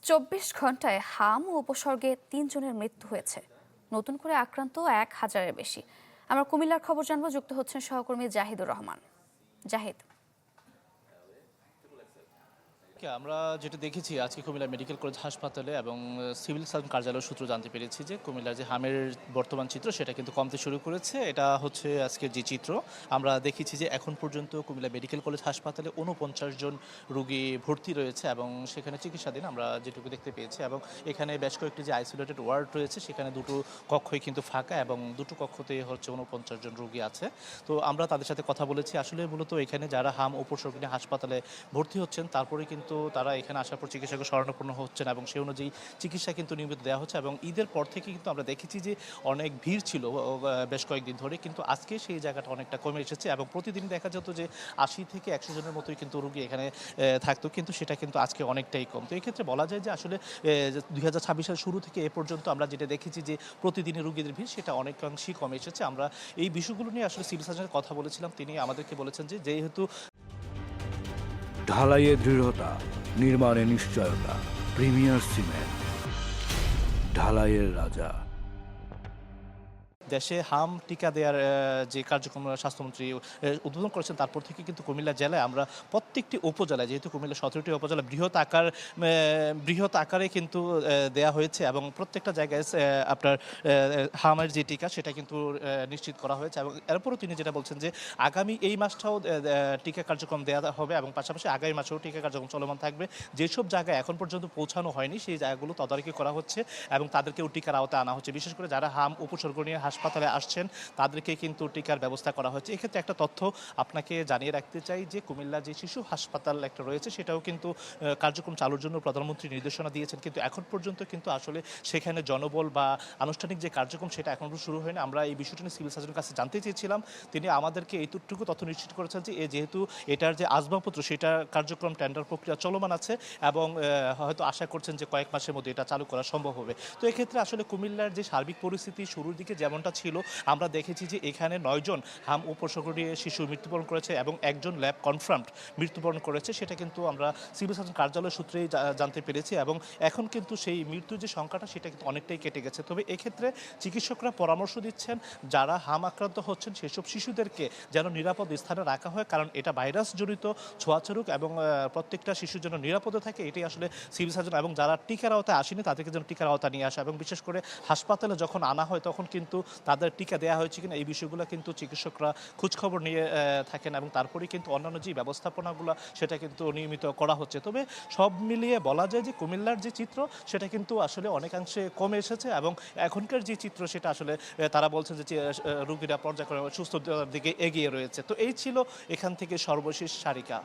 ২৪ ঘন্টায় হাম ও উপসর্গে ৩ জনের মৃত্যু হয়েছে। নতুন করে আক্রান্ত ১,০০০-এর বেশি। আমরা কুমিল্লার খবর জানবো, যুক্ত হচ্ছেন সহকর্মী জাহিদুর রহমান। জাহিদ। আমরা যেটা দেখেছি আজকে কুমিল্লা মেডিকেল কলেজ হাসপাতালে এবং সিভিল সার্জন কার্যালয় সূত্র জানতে পেরেছি যে কুমিল্লার যে হামের বর্তমান চিত্র সেটা কিন্তু কমতে শুরু করেছে। এটা হচ্ছে আজকের যে চিত্র আমরা দেখেছি যে এখন পর্যন্ত কুমিল্লা মেডিকেল কলেজ হাসপাতালে ৪৯ জন রোগী ভর্তি রয়েছে এবং সেখানে চিকিৎসাধীন আমরা যেটুকু দেখতে পেয়েছি। এবং এখানে বেশ কয়েকটি যে আইসোলেটেড ওয়ার্ড রয়েছে সেখানে দুটো কক্ষই কিন্তু ফাঁকা এবং দুটো কক্ষতে হচ্ছে ৪৯ জন রোগী আছে। তো আমরা তাদের সাথে কথা বলেছি। আসলে মূলত এখানে যারা হাম উপসর্গ নিয়ে হাসপাতালে ভর্তি হচ্ছেন তারপরে কিন্তু তারা এখানে আসার পর চিকিৎসকের শরণাপন্ন হচ্ছেন এবং সেই অনুযায়ী চিকিৎসা কিন্তু নিয়মিত দেওয়া হচ্ছে। এবং ঈদের পর থেকে কিন্তু আমরা দেখেছি যে অনেক ভিড় ছিল বেশ কয়েকদিন ধরে, কিন্তু আজকে সেই জায়গাটা অনেকটা কমে এসেছে এবং প্রতিদিন দেখা যেত যে ৮০ থেকে ১০০ জনের মতোই কিন্তু রোগী এখানে থাকতো, কিন্তু সেটা কিন্তু আজকে অনেকটাই কম। তো এই ক্ষেত্রে বলা যায় যে আসলে ২০২৬ সালের শুরু থেকে এ পর্যন্ত আমরা যেটা দেখেছি যে প্রতিদিনের রোগীদের ভিড় সেটা অনেকাংশেই কমে এসেছে। আমরা এই বিষয়গুলো নিয়ে আসলে সিভিল সার্জনের কথা বলেছিলাম, তিনি আমাদেরকে বলেছেন যে যেহেতু ঢালাইয়ে দৃঢ়তা, নির্মাণে নিশ্চয়তা, প্রিমিয়ার সিমেন্ট, ঢালাইয়ের রাজা। দেশে হাম টিকা দেওয়ার যে কার্যক্রম স্বাস্থ্যমন্ত্রী উদ্বোধন করেছেন তারপর থেকে কিন্তু কুমিল্লা জেলায় আমরা প্রত্যেকটি উপজেলায়, যেহেতু কুমিল্লা ১৭টি উপজেলা বৃহৎ আকারে কিন্তু দেয়া হয়েছে এবং প্রত্যেকটা জায়গায় আপনার হামের যে টিকা সেটা কিন্তু নিশ্চিত করা হয়েছে। এবং এরপরও তিনি যেটা বলছেন যে আগামী এই মাসটাও টিকা কার্যক্রম দেওয়া হবে এবং পাশাপাশি আগামী মাসেও টিকা কার্যক্রম চলমান থাকবে। যেসব জায়গায় এখন পর্যন্ত পৌঁছানো হয়নি সেই জায়গাগুলো তদারকি করা হচ্ছে এবং তাদেরকেও টিকার আওতায় আনা হচ্ছে। বিশেষ করে যারা হাম উপসর্গ নিয়ে হাসপাতালে আসছেন তাদেরকে কিন্তু টিকার ব্যবস্থা করা হয়েছে। এক্ষেত্রে একটা তথ্য আপনাকে জানিয়ে রাখতে চাই যে কুমিল্লা যে শিশু হাসপাতাল একটা রয়েছে সেটাও কিন্তু কার্যক্রম চালুর জন্য প্রধানমন্ত্রী নির্দেশনা দিয়েছেন, কিন্তু এখন পর্যন্ত কিন্তু আসলে সেখানে জনবল বা আনুষ্ঠানিক যে কার্যক্রম সেটা এখন শুরু হয়নি। আমরা এই বিষয়টা নিয়ে সিভিল সার্জনের কাছে জানতে চেয়েছিলাম, তিনি আমাদেরকে এইটুকু তথ্য নিশ্চিত করেছেন যে যেহেতু এটার যে আসবাবপত্র সেটা কার্যক্রম টেন্ডার প্রক্রিয়া চলমান আছে এবং হয়তো আশা করছেন যে কয়েক মাসের মধ্যে এটা চালু করা সম্ভব হবে। তো এক্ষেত্রে আসলে কুমিল্লার যে সার্বিক পরিস্থিতি শুরুর দিকে যেমনটা ছিল আমরা দেখেছি যে এখানে ৯ জন হাম উপসর্গ নিয়ে শিশু মৃত্যুবরণ করেছে এবং একজন ল্যাব কনফার্মড মৃত্যুবরণ করেছে, সেটা কিন্তু আমরা সিভিল সার্জন কার্যালয় সূত্রেই জানতে পেরেছি। এবং এখন কিন্তু সেই মৃত্যুর যে সংখ্যাটা সেটা কিন্তু অনেকটাই কেটে গেছে। তবে এক্ষেত্রে চিকিৎসকরা পরামর্শ দিচ্ছেন যারা হাম আক্রান্ত হচ্ছেন সেসব শিশুদেরকে যেন নিরাপদ স্থানে রাখা হয়, কারণ এটা ভাইরাস জনিত ছোঁয়াছড়ুক এবং প্রত্যেকটা শিশুর জন্য নিরাপদে থাকে, এটাই আসলে সিভিল সার্জন এবং যারা টিকার আওতায় আসেনি তাদেরকে যেন টিকার আওতা নিয়ে আসা এবং বিশেষ করে হাসপাতালে যখন আনা হয় তখন কিন্তু তাদের টিকা দেওয়া হয়েছে কিনা এই বিষয়গুলো কিন্তু চিকিৎসকরা খোঁজখবর নিয়ে থাকেন এবং তারপরেই কিন্তু অন্যান্য যে ব্যবস্থাপনাগুলো সেটা কিন্তু নিয়মিত করা হচ্ছে। তবে সব মিলিয়ে বলা যায় যে কুমিল্লার যে চিত্র সেটা কিন্তু আসলে অনেকাংশে কমে এসেছে এবং এখনকার যে চিত্র সেটা আসলে তারা বলছেন যে রোগীরা পর্যায়ক্রমে সুস্থতার দিকে এগিয়ে রয়েছে। তো এই ছিল এখান থেকে সর্বশেষ সারিকা।